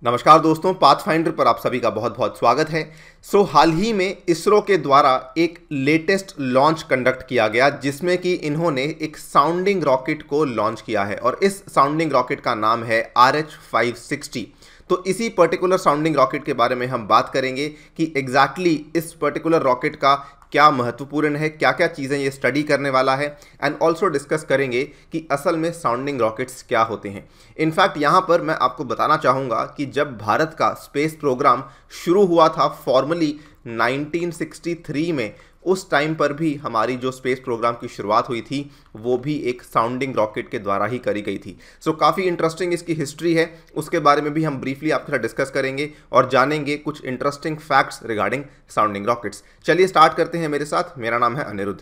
नमस्कार दोस्तों, पाथफाइंडर पर आप सभी का बहुत बहुत स्वागत है। हाल ही में इसरो के द्वारा एक लेटेस्ट लॉन्च कंडक्ट किया गया जिसमें कि इन्होंने एक साउंडिंग रॉकेट को लॉन्च किया है और इस साउंडिंग रॉकेट का नाम है RH560। तो इसी पर्टिकुलर साउंडिंग रॉकेट के बारे में हम बात करेंगे कि एग्जैक्टली इस पर्टिकुलर रॉकेट का क्या महत्वपूर्ण है, क्या क्या चीज़ें ये स्टडी करने वाला है, एंड ऑल्सो डिस्कस करेंगे कि असल में साउंडिंग रॉकेट्स क्या होते हैं। इनफैक्ट यहाँ पर मैं आपको बताना चाहूँगा कि जब भारत का स्पेस प्रोग्राम शुरू हुआ था फॉर्मली 1963 में, उस टाइम पर भी हमारी जो स्पेस प्रोग्राम की शुरुआत हुई थी वो भी एक साउंडिंग रॉकेट के द्वारा ही करी गई थी। काफ़ी इंटरेस्टिंग इसकी हिस्ट्री है, उसके बारे में भी हम ब्रीफली आपके साथ डिस्कस करेंगे और जानेंगे कुछ interesting facts regarding sounding rockets. चलिए स्टार्ट करते हैं मेरे साथ। मेरा नाम है Aniruddh.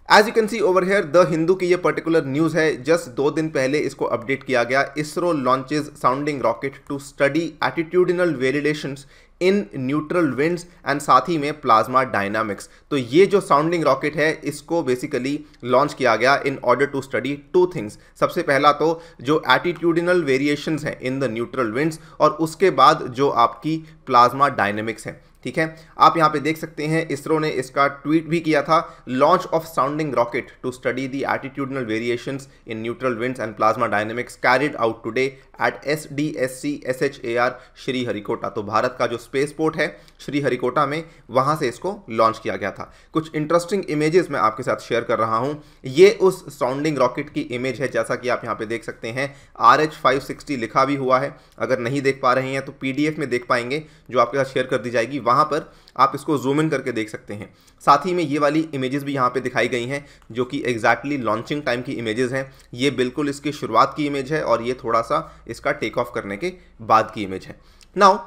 As you can see over here, the Hindu की ये पर्टिकुलर न्यूज़ है, जस्ट 2 दिन पहले इसको अपडेट किया गया। ISRO launches sounding rocket to study altitudinal variations in neutral winds and साथ ही में प्लाज्मा डायनामिक्स। तो ये जो साउंडिंग रॉकेट है इसको बेसिकली लॉन्च किया गया in order to study 2 things. सबसे पहला तो जो एटीट्यूडिनल वेरिएशंस हैं इन द न्यूट्रल विंड्स और उसके बाद जो आपकी प्लाज्मा डायनामिक्स है। ठीक है, आप यहाँ पे देख सकते हैं इसरो ने इसका ट्वीट भी किया था, launch of sounding rocket to study the attitudinal variations in neutral winds and plasma dynamics carried out today at SDSC SHAR Sriharikota. तो भारत का जो स्पेस पोर्ट है श्रीहरिकोटा में, वहाँ से इसको लॉन्च किया गया था। कुछ इंटरेस्टिंग इमेजेस मैं आपके साथ शेयर कर रहा हूँ। ये उस साउंडिंग रॉकेट की इमेज है, जैसा कि आप यहाँ पे देख सकते हैं RH560 लिखा भी हुआ है। अगर नहीं देख पा रहे हैं तो PDF में देख पाएंगे, जो आपके साथ शेयर कर दी जाएगी, वहाँ पर आप इसको जूम इन करके देख सकते हैं। साथ ही में ये वाली इमेजेस भी यहाँ पे दिखाई गई हैं जो कि एग्जैक्टली लॉन्चिंग टाइम की इमेजेस हैं। ये बिल्कुल इसकी शुरुआत की इमेज है और ये थोड़ा सा इसका टेक ऑफ करने के बाद की इमेज है। नाउ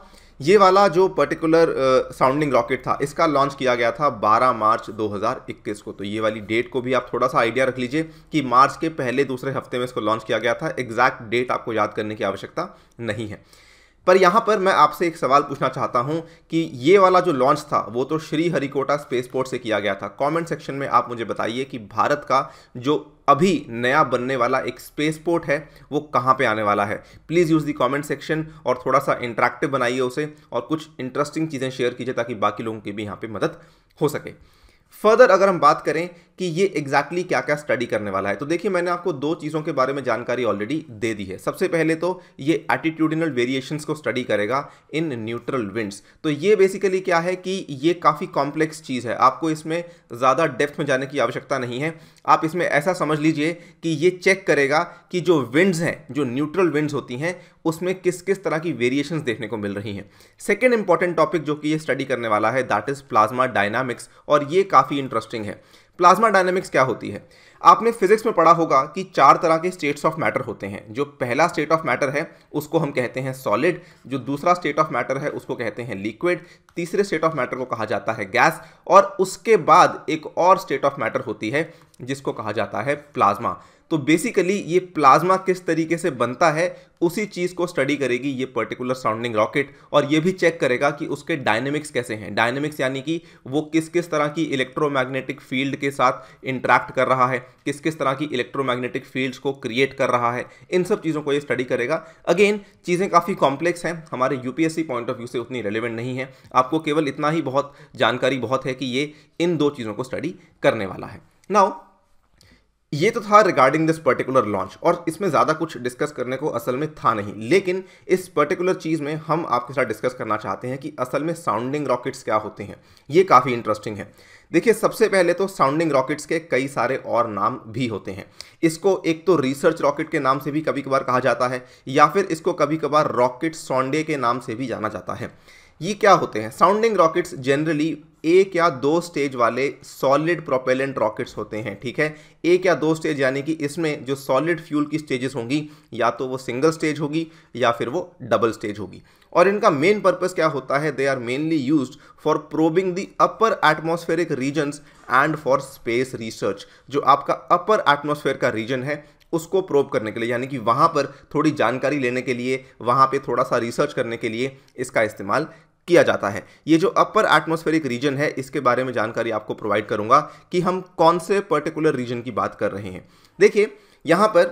ये वाला जो पर्टिकुलर साउंडिंग रॉकेट था इसका लॉन्च किया गया था 12 मार्च 2021 को। तो ये वाली डेट को भी आप थोड़ा सा आइडिया रख लीजिए कि मार्च के पहले दूसरे हफ्ते में इसको लॉन्च किया गया था। एग्जैक्ट डेट आपको याद करने की आवश्यकता नहीं है। पर यहाँ पर मैं आपसे एक सवाल पूछना चाहता हूँ कि ये वाला जो लॉन्च था वो तो श्रीहरिकोटा स्पेसपोर्ट से किया गया था। कमेंट सेक्शन में आप मुझे बताइए कि भारत का जो अभी नया बनने वाला एक स्पेसपोर्ट है वो कहाँ पे आने वाला है। Please use the comment section और थोड़ा सा इंटरेक्टिव बनाइए उसे और कुछ इंटरेस्टिंग चीज़ें शेयर कीजिए ताकि बाकी लोगों की भी यहाँ पे मदद हो सके। फर्दर अगर हम बात करें कि ये एग्जैक्टली क्या क्या स्टडी करने वाला है, तो देखिए मैंने आपको 2 चीज़ों के बारे में जानकारी ऑलरेडी दे दी है। सबसे पहले तो ये एटीट्यूडिनल वेरिएशंस को स्टडी करेगा इन न्यूट्रल विंड्स। तो ये बेसिकली क्या है कि ये काफ़ी कॉम्प्लेक्स चीज़ है, आपको इसमें ज़्यादा डेप्थ में जाने की आवश्यकता नहीं है। आप इसमें ऐसा समझ लीजिए कि ये चेक करेगा कि जो विंड्स हैं, जो न्यूट्रल विंड्स होती हैं, उसमें किस किस तरह की वेरिएशंस देखने को मिल रही हैं। सेकेंड इंपॉर्टेंट टॉपिक जो कि ये स्टडी करने वाला है दैट इज़ प्लाज्मा डायनामिक्स, और ये काफ़ी इंटरेस्टिंग है। प्लाज्मा डायनामिक्स क्या होती है? आपने फिजिक्स में पढ़ा होगा कि 4 तरह के स्टेट्स ऑफ मैटर होते हैं। जो पहला स्टेट ऑफ मैटर है उसको हम कहते हैं सॉलिड, जो दूसरा स्टेट ऑफ मैटर है उसको कहते हैं लिक्विड, तीसरे स्टेट ऑफ मैटर को कहा जाता है गैस, और उसके बाद एक और स्टेट ऑफ मैटर होती है जिसको कहा जाता है प्लाज्मा। तो बेसिकली ये प्लाज्मा किस तरीके से बनता है उसी चीज़ को स्टडी करेगी ये पर्टिकुलर साउंडिंग रॉकेट, और ये भी चेक करेगा कि उसके डायनेमिक्स कैसे हैं। डायनेमिक्स यानी कि वो किस किस तरह की इलेक्ट्रोमैग्नेटिक फील्ड के साथ इंटरैक्ट कर रहा है, किस किस तरह की इलेक्ट्रोमैग्नेटिक फील्ड्स को क्रिएट कर रहा है, इन सब चीज़ों को ये स्टडी करेगा। अगेन चीज़ें काफ़ी कॉम्प्लेक्स हैं, हमारे UPSC पॉइंट ऑफ व्यू से उतनी रेलिवेंट नहीं है। आपको केवल इतना ही बहुत जानकारी बहुत है कि ये इन 2 चीज़ों को स्टडी करने वाला है। नाउ ये तो था रिगार्डिंग दिस पर्टिकुलर लॉन्च, और इसमें ज़्यादा कुछ डिस्कस करने को असल में था नहीं, लेकिन इस पर्टिकुलर चीज़ में हम आपके साथ डिस्कस करना चाहते हैं कि असल में साउंडिंग रॉकेट्स क्या होते हैं। ये काफ़ी इंटरेस्टिंग है। देखिए सबसे पहले तो साउंडिंग रॉकेट्स के कई सारे और नाम भी होते हैं। इसको एक तो रिसर्च रॉकेट के नाम से भी कभी कभार कहा जाता है, या फिर इसको कभी कभार रॉकेट सॉन्डे के नाम से भी जाना जाता है। ये क्या होते हैं? साउंडिंग रॉकेट्स जनरली 1 या 2 स्टेज वाले सॉलिड प्रोपेलेंट रॉकेट्स होते हैं। ठीक है, 1 या 2 स्टेज, यानी कि इसमें जो सॉलिड फ्यूल की स्टेजेस होंगी या तो वो सिंगल स्टेज होगी या फिर वो डबल स्टेज होगी। और इनका मेन पर्पस क्या होता है? They are mainly used for probing the upper atmospheric regions and for space research. जो आपका अपर एटमॉस्फेयर का रीजन है उसको प्रोब करने के लिए, यानी कि वहाँ पर थोड़ी जानकारी लेने के लिए, वहाँ पे थोड़ा सा रिसर्च करने के लिए इसका इस्तेमाल किया जाता है। ये जो अपर एटमॉस्फेरिक रीजन है इसके बारे में जानकारी आपको प्रोवाइड करूंगा कि हम कौन से पर्टिकुलर रीजन की बात कर रहे हैं। देखिए यहाँ पर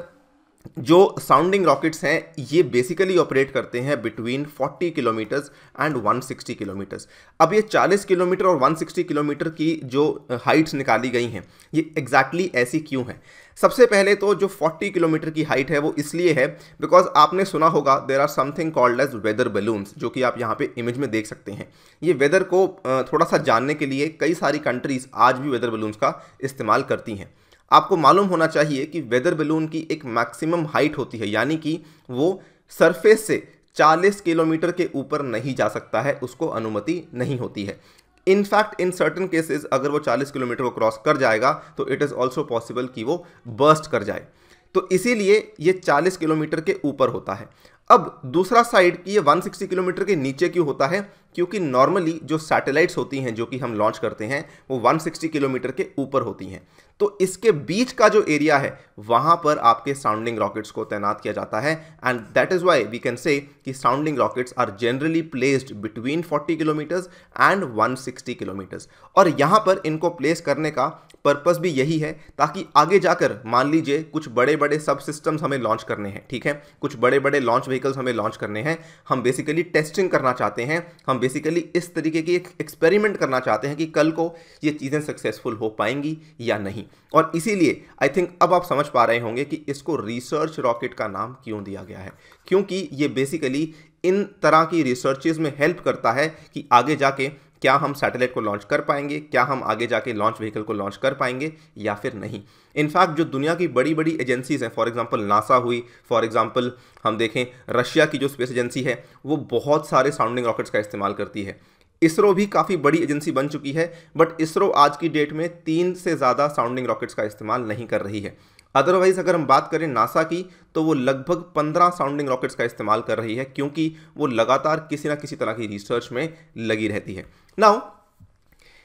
जो साउंडिंग रॉकेट्स हैं ये बेसिकली ऑपरेट करते हैं बिटवीन 40 किलोमीटर्स एंड 160 किलोमीटर्स। अब ये 40 किलोमीटर और 160 किलोमीटर की जो हाइट्स निकाली गई हैं ये एग्जैक्टली ऐसी क्यों हैं? सबसे पहले तो जो 40 किलोमीटर की हाइट है वो इसलिए है बिकॉज आपने सुना होगा there are something called as weather balloons, जो कि आप यहाँ पे इमेज में देख सकते हैं। ये वेदर को थोड़ा सा जानने के लिए कई सारी कंट्रीज आज भी वेदर बलून्स का इस्तेमाल करती हैं। आपको मालूम होना चाहिए कि वेदर बलून की एक मैक्सिमम हाइट होती है, यानी कि वो सरफेस से 40 किलोमीटर के ऊपर नहीं जा सकता है, उसको अनुमति नहीं होती है। इनफैक्ट इन सर्टन केसेस अगर वो 40 किलोमीटर को क्रॉस कर जाएगा तो इट इज़ ऑल्सो पॉसिबल कि वो बर्स्ट कर जाए, तो इसीलिए ये 40 किलोमीटर के ऊपर होता है। अब दूसरा साइड कि ये 160 किलोमीटर के नीचे क्यों होता है? क्योंकि नॉर्मली जो सैटेलाइट्स होती हैं जो कि हम लॉन्च करते हैं वो 160 किलोमीटर के ऊपर होती हैं, तो इसके बीच का जो एरिया है वहां पर आपके साउंडिंग रॉकेट्स को तैनात किया जाता है। And that is why we can say कि sounding rockets are generally placed between 40 kilometres and 160 kilometres. और यहां पर इनको प्लेस करने का पर्पस भी यही है ताकि आगे जाकर मान लीजिए कुछ बड़े बड़े सब सिस्टम्स हमें लॉन्च करने हैं, ठीक है, कुछ बड़े बड़े लॉन्च व्हीकल्स हमें लॉन्च करने हैं, हम बेसिकली टेस्टिंग करना चाहते हैं, हम बेसिकली इस तरीके की एक एक्सपेरिमेंट करना चाहते हैं कि कल को ये चीज़ें सक्सेसफुल हो पाएंगी या नहीं। और इसीलिए आई थिंक अब आप समझ पा रहे होंगे कि इसको रिसर्च रॉकेट का नाम क्यों दिया गया है, क्योंकि ये बेसिकली इन तरह की रिसर्चेज में हेल्प करता है कि आगे जाके क्या हम सैटेलाइट को लॉन्च कर पाएंगे, क्या हम आगे जाके लॉन्च व्हीकल को लॉन्च कर पाएंगे या फिर नहीं। इनफैक्ट जो दुनिया की बड़ी बड़ी एजेंसीज हैं, फॉर एग्जांपल नासा हुई, फॉर एग्जांपल हम देखें रशिया की जो स्पेस एजेंसी है वो बहुत सारे साउंडिंग रॉकेट्स का इस्तेमाल करती है। इसरो भी काफ़ी बड़ी एजेंसी बन चुकी है, बट इसरो आज की डेट में 3 से ज़्यादा साउंडिंग रॉकेट्स का इस्तेमाल नहीं कर रही है। अदरवाइज अगर हम बात करें नासा की तो वो लगभग 15 साउंडिंग रॉकेट्स का इस्तेमाल कर रही है, क्योंकि वो लगातार किसी ना किसी तरह की रिसर्च में लगी रहती है। नाउ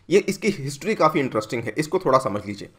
ये इसकी हिस्ट्री काफ़ी इंटरेस्टिंग है, इसको थोड़ा समझ लीजिए।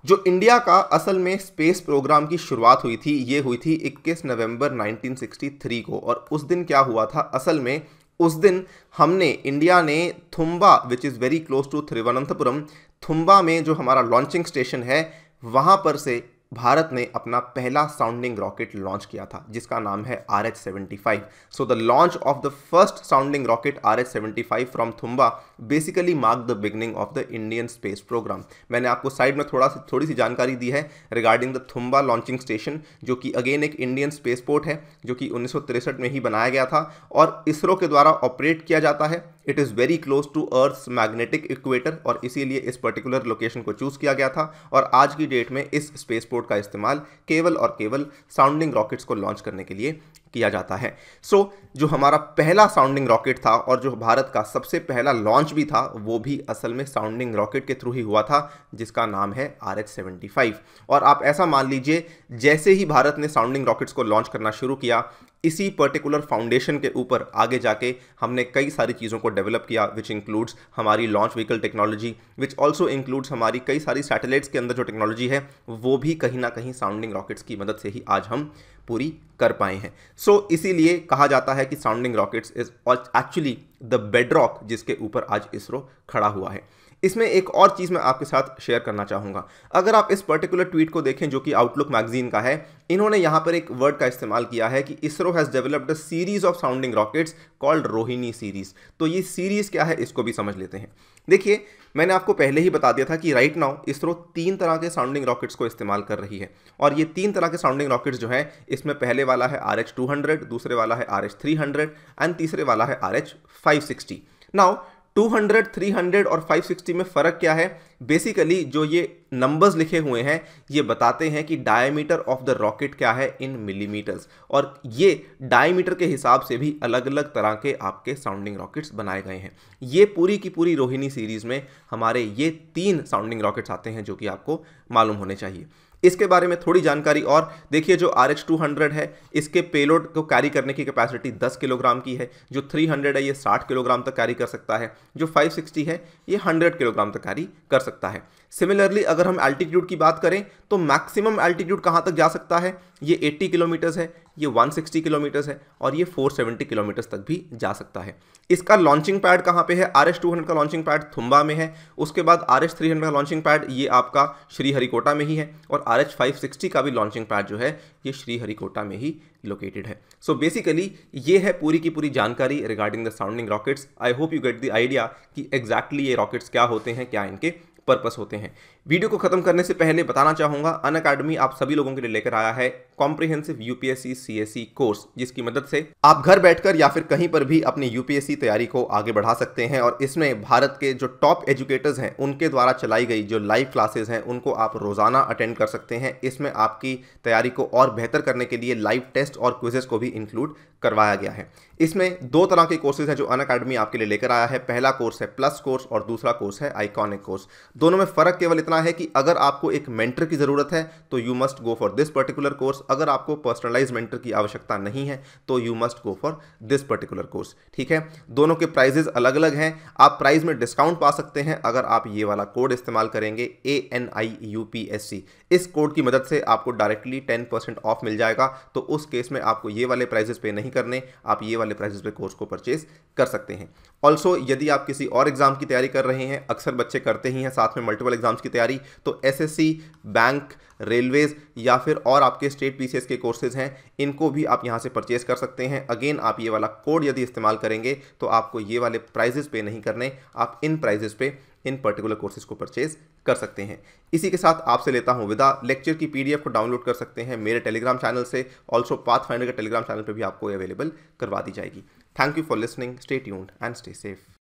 जो इंडिया का असल में स्पेस प्रोग्राम की शुरुआत हुई थी ये हुई थी 21 नवंबर 1963 को। और उस दिन क्या हुआ था, असल में उस दिन हमने इंडिया ने Thumba which is very close to Thiruvananthapuram, Thumba में जो हमारा लॉन्चिंग स्टेशन है वहाँ पर से भारत ने अपना पहला साउंडिंग रॉकेट लॉन्च किया था जिसका नाम है RH-75। So the launch of the first sounding rocket RH-75 from Thumba basically mark the beginning of the Indian space program. मैंने आपको साइड में थोड़ी सी जानकारी दी है regarding the Thumba launching station, जो कि अगेन एक इंडियन स्पेस पोर्ट है जो कि 1963 में ही बनाया गया था और इसरो के द्वारा ऑपरेट किया जाता है। It is very close to earth's magnetic equator और इसीलिए इस पर्टिकुलर लोकेशन को चूज़ किया गया था। और आज की डेट में इस स्पेस पोर्ट का इस्तेमाल केवल और केवल साउंडिंग रॉकेट्स को लॉन्च करने के लिए किया जाता है। सो जो हमारा पहला साउंडिंग रॉकेट था और जो भारत का सबसे पहला लॉन्च भी था वो भी असल में साउंडिंग रॉकेट के थ्रू ही हुआ था जिसका नाम है RH-75। और आप ऐसा मान लीजिए जैसे ही भारत ने साउंडिंग रॉकेट्स को लॉन्च करना शुरू किया इसी पर्टिकुलर फाउंडेशन के ऊपर आगे जाके हमने कई सारी चीज़ों को डेवलप किया, विच इंक्लूड्स हमारी launch vehicle technology, which also includes हमारी कई सारी सैटेलाइट्स के अंदर जो टेक्नोलॉजी है वो भी कहीं ना कहीं साउंडिंग रॉकेट्स की मदद से ही आज हम पूरी कर पाए हैं। सो इसीलिए कहा जाता है कि sounding rockets is actually the bedrock जिसके ऊपर आज इसरो खड़ा हुआ है। इसमें एक और चीज़ मैं आपके साथ शेयर करना चाहूँगा। अगर आप इस पर्टिकुलर ट्वीट को देखें जो कि आउटलुक मैगजीन का है, इन्होंने यहाँ पर एक वर्ड का इस्तेमाल किया है कि ISRO has developed a series of sounding rockets called Rohini series. तो ये सीरीज़ क्या है इसको भी समझ लेते हैं। देखिए मैंने आपको पहले ही बता दिया था कि राइट नाउ इसरो 3 तरह के साउंडिंग रॉकेट्स को इस्तेमाल कर रही है और ये 3 तरह के साउंडिंग रॉकेट्स जो हैं इसमें पहले वाला है RH-200, दूसरे वाला है RH-300 एंड तीसरे वाला है RH-560। नाउ 200, 300 और 560 में फ़र्क क्या है? बेसिकली जो ये नंबर्स लिखे हुए हैं ये बताते हैं कि डायमीटर ऑफ द रॉकेट क्या है इन मिलीमीटर्स, और ये डायमीटर के हिसाब से भी अलग अलग तरह के आपके साउंडिंग रॉकेट्स बनाए गए हैं। ये पूरी की पूरी रोहिणी सीरीज़ में हमारे ये 3 साउंडिंग रॉकेट्स आते हैं जो कि आपको मालूम होने चाहिए। इसके बारे में थोड़ी जानकारी और देखिए, जो RH-200 है इसके पेलोड को कैरी करने की कैपेसिटी 10 किलोग्राम की है, जो 300 है ये 60 किलोग्राम तक कैरी कर सकता है, जो 560 है ये 100 किलोग्राम तक कैरी कर सकता है। सिमिलरली अगर हम एल्टीट्यूड की बात करें तो मैक्सिमम एल्टीट्यूड कहाँ तक जा सकता है, ये 80 किलोमीटर्स है, ये 160 किलोमीटर्स है और ये 470 किलोमीटर्स तक भी जा सकता है। इसका लॉन्चिंग पैड कहाँ पे है, RS-200 का लॉन्चिंग पैड थुम्बा में है, उसके बाद RS-300 का लॉन्चिंग पैड ये आपका श्रीहरिकोटा में ही है और RH-560 का भी लॉन्चिंग पैड जो है ये श्रीहरिकोटा में ही लोकेटेड है। सो बेसिकली ये है पूरी की पूरी जानकारी regarding the sounding rockets. I hope you get the idea कि एग्जैक्टली ये रॉकेट्स क्या होते हैं, क्या इनके पर्पस होते हैं। वीडियो को खत्म करने से पहले बताना चाहूंगा अनअकैडमी आप सभी लोगों के लिए लेकर आया है कॉम्प्रिहेंसिव यूपीएससी सीएससी कोर्स, जिसकी मदद से आप घर बैठकर या फिर कहीं पर भी अपनी यूपीएससी तैयारी को आगे बढ़ा सकते हैं। और इसमें भारत के जो टॉप एजुकेटर्स हैं उनके द्वारा चलाई गई जो लाइव क्लासेस हैं उनको आप रोजाना अटेंड कर सकते हैं। इसमें आपकी तैयारी को और बेहतर करने के लिए लाइव टेस्ट और क्विजेस को भी इंक्लूड करवाया गया है। इसमें दो तरह के कोर्सेज हैं जो अनअकैडमी आपके लिए लेकर आया है। पहला कोर्स है प्लस कोर्स और दूसरा कोर्स है आइकॉनिक कोर्स। दोनों में फर्क केवल इतना है कि अगर आपको एक मेंटर की जरूरत है तो you must go for this particular course, अगर आपको पर्सनलाइज मेंटर की आवश्यकता नहीं है तो you must go for this particular course. ठीक है, दोनों के प्राइजेस अलग अलग हैं। आप प्राइस में डिस्काउंट पा सकते हैं अगर आप ये वाला कोड इस्तेमाल करेंगे ANIUPSC। इस कोड की मदद से आपको डायरेक्टली 10% ऑफ मिल जाएगा। तो उस केस में आपको ये वाले प्राइजेस पे नहीं करने, आप ये वाले प्राइजेस पे कोर्स को परचेज कर सकते हैं। ऑल्सो यदि आप किसी और एग्जाम की तैयारी कर रहे हैं, अक्सर बच्चे करते ही हैं साथ में मल्टीपल एग्जाम्स की तैयारी, तो SSC, बैंक, रेलवेज या फिर और आपके स्टेट PCS के कोर्सेज हैं, इनको भी आप यहाँ से परचेज कर सकते हैं। अगेन आप ये वाला कोड यदि इस्तेमाल करेंगे तो आपको ये वाले प्राइजेस पे नहीं करने, आप इन प्राइजेस पे इन पर्टिकुलर कोर्सेज को परचेज कर सकते हैं। इसी के साथ आपसे लेता हूं विदा। लेक्चर की PDF को डाउनलोड कर सकते हैं मेरे टेलीग्राम चैनल से। ऑल्सो पाथफाइंडर के टेलीग्राम चैनल पे भी आपको अवेलेबल करवा दी जाएगी। Thank you for listening, stay tuned and stay safe.